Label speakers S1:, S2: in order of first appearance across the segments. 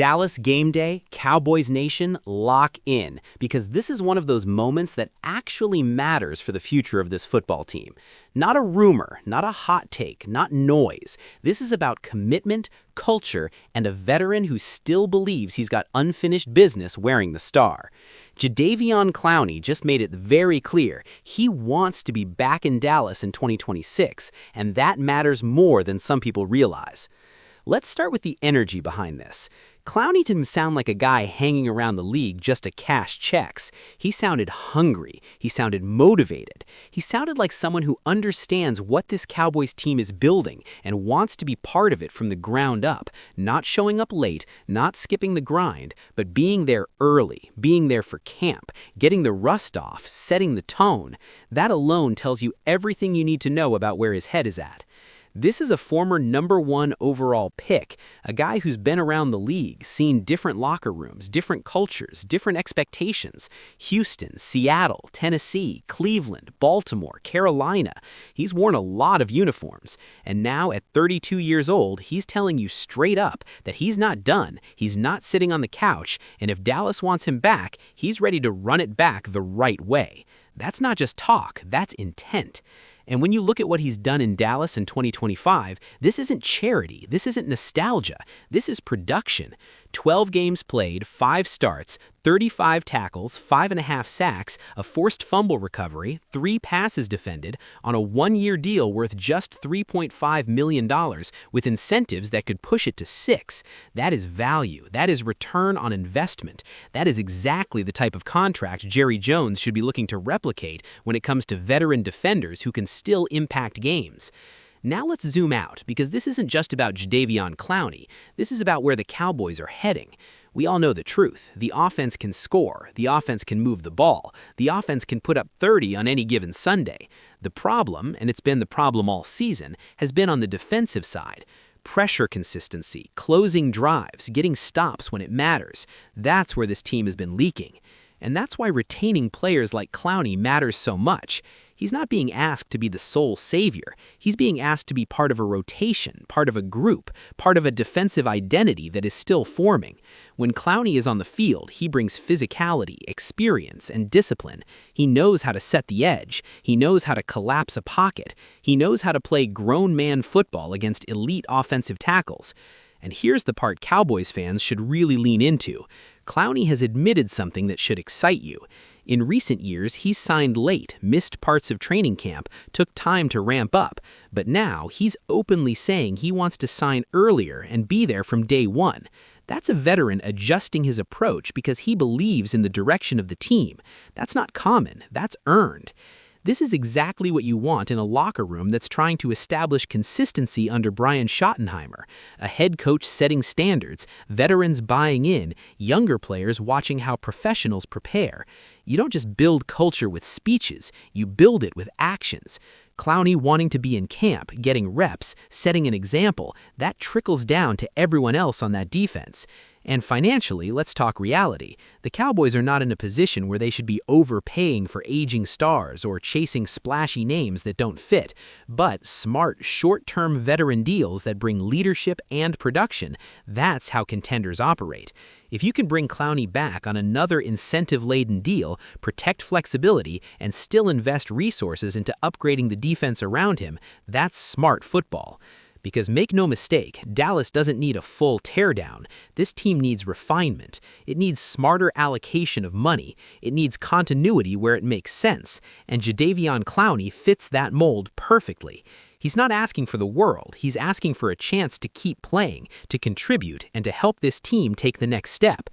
S1: Dallas game day, Cowboys Nation, lock in, because this is one of those moments that actually matters for the future of this football team. Not a rumor, not a hot take, not noise. This is about commitment, culture, and a veteran who still believes he's got unfinished business wearing the star. Jadeveon Clowney just made it very clear he wants to be back in Dallas in 2026, and that matters more than some people realize. Let's start with the energy behind this. Clowney didn't sound like a guy hanging around the league just to cash checks. He sounded hungry. He sounded motivated. He sounded like someone who understands what this Cowboys team is building and wants to be part of it from the ground up, not showing up late, not skipping the grind, but being there early, being there for camp, getting the rust off, setting the tone. That alone tells you everything you need to know about where his head is at. This is a former #1 overall pick, a guy who's been around the league, seen different locker rooms, different cultures, different expectations. Houston, Seattle, Tennessee, Cleveland, Baltimore, Carolina. He's worn a lot of uniforms. And now at 32 years old, he's telling you straight up that he's not done, he's not sitting on the couch, and if Dallas wants him back, he's ready to run it back the right way. That's not just talk, that's intent. And when you look at what he's done in Dallas in 2025, this isn't charity, this isn't nostalgia, this is production. 12 games played, 5 starts, 35 tackles, 5.5 sacks, a forced fumble recovery, 3 passes defended, on a 1-year deal worth just $3.5 million, with incentives that could push it to 6. That is value. That is return on investment. That is exactly the type of contract Jerry Jones should be looking to replicate when it comes to veteran defenders who can still impact games. Now let's zoom out, because this isn't just about Jadeveon Clowney. This is about where the Cowboys are heading. We all know the truth. The offense can score. The offense can move the ball. The offense can put up 30 on any given Sunday. The problem, and it's been the problem all season, has been on the defensive side. Pressure consistency, closing drives, getting stops when it matters. That's where this team has been leaking. And that's why retaining players like Clowney matters so much. He's not being asked to be the sole savior. He's being asked to be part of a rotation, part of a group, part of a defensive identity that is still forming. When Clowney is on the field, he brings physicality, experience, and discipline. He knows how to set the edge. He knows how to collapse a pocket. He knows how to play grown man football against elite offensive tackles. And here's the part Cowboys fans should really lean into. Clowney has admitted something that should excite you. In recent years, he's signed late, missed parts of training camp, took time to ramp up, but now he's openly saying he wants to sign earlier and be there from day one. That's a veteran adjusting his approach because he believes in the direction of the team. That's not common, that's earned. This is exactly what you want in a locker room that's trying to establish consistency under Brian Schottenheimer, a head coach setting standards, veterans buying in, younger players watching how professionals prepare. You don't just build culture with speeches, you build it with actions. Clowney wanting to be in camp, getting reps, setting an example, that trickles down to everyone else on that defense. And financially, let's talk reality. The Cowboys are not in a position where they should be overpaying for aging stars or chasing splashy names that don't fit, but smart, short-term veteran deals that bring leadership and production. That's how contenders operate. If you can bring Clowney back on another incentive-laden deal, protect flexibility, and still invest resources into upgrading the defense around him, that's smart football. Because make no mistake, Dallas doesn't need a full teardown. This team needs refinement. It needs smarter allocation of money. It needs continuity where it makes sense. And Jadeveon Clowney fits that mold perfectly. He's not asking for the world. He's asking for a chance to keep playing, to contribute, and to help this team take the next step.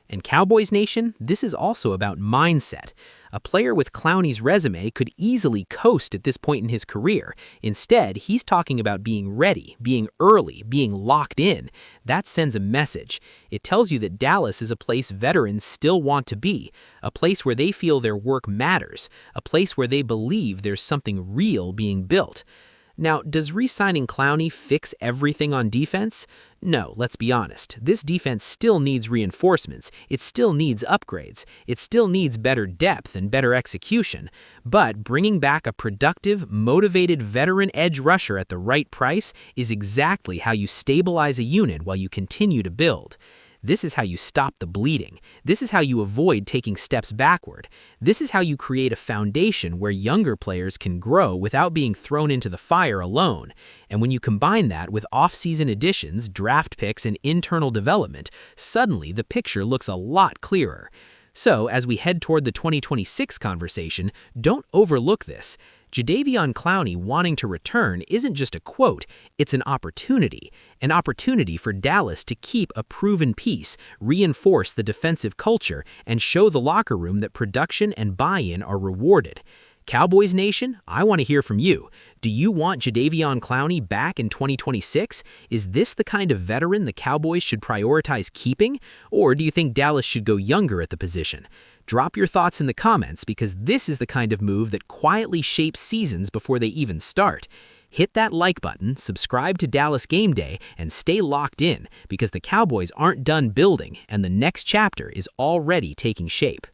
S1: And Cowboys Nation, this is also about mindset. A player with Clowney's resume could easily coast at this point in his career. Instead, he's talking about being ready, being early, being locked in. That sends a message. It tells you that Dallas is a place veterans still want to be, a place where they feel their work matters, a place where they believe there's something real being built. Now, does re-signing Clowney fix everything on defense? No, let's be honest. This defense still needs reinforcements. It still needs upgrades. It still needs better depth and better execution. But bringing back a productive, motivated veteran edge rusher at the right price is exactly how you stabilize a unit while you continue to build. This is how you stop the bleeding. This is how you avoid taking steps backward. This is how you create a foundation where younger players can grow without being thrown into the fire alone. And when you combine that with off-season additions, draft picks, and internal development, suddenly the picture looks a lot clearer. So, as we head toward the 2026 conversation, don't overlook this. Jadeveon Clowney wanting to return isn't just a quote, it's an opportunity for Dallas to keep a proven piece, reinforce the defensive culture, and show the locker room that production and buy-in are rewarded. Cowboys Nation, I want to hear from you. Do you want Jadeveon Clowney back in 2026? Is this the kind of veteran the Cowboys should prioritize keeping? Or do you think Dallas should go younger at the position? Drop your thoughts in the comments because this is the kind of move that quietly shapes seasons before they even start. Hit that like button, subscribe to Dallas Game Day, and stay locked in because the Cowboys aren't done building and the next chapter is already taking shape.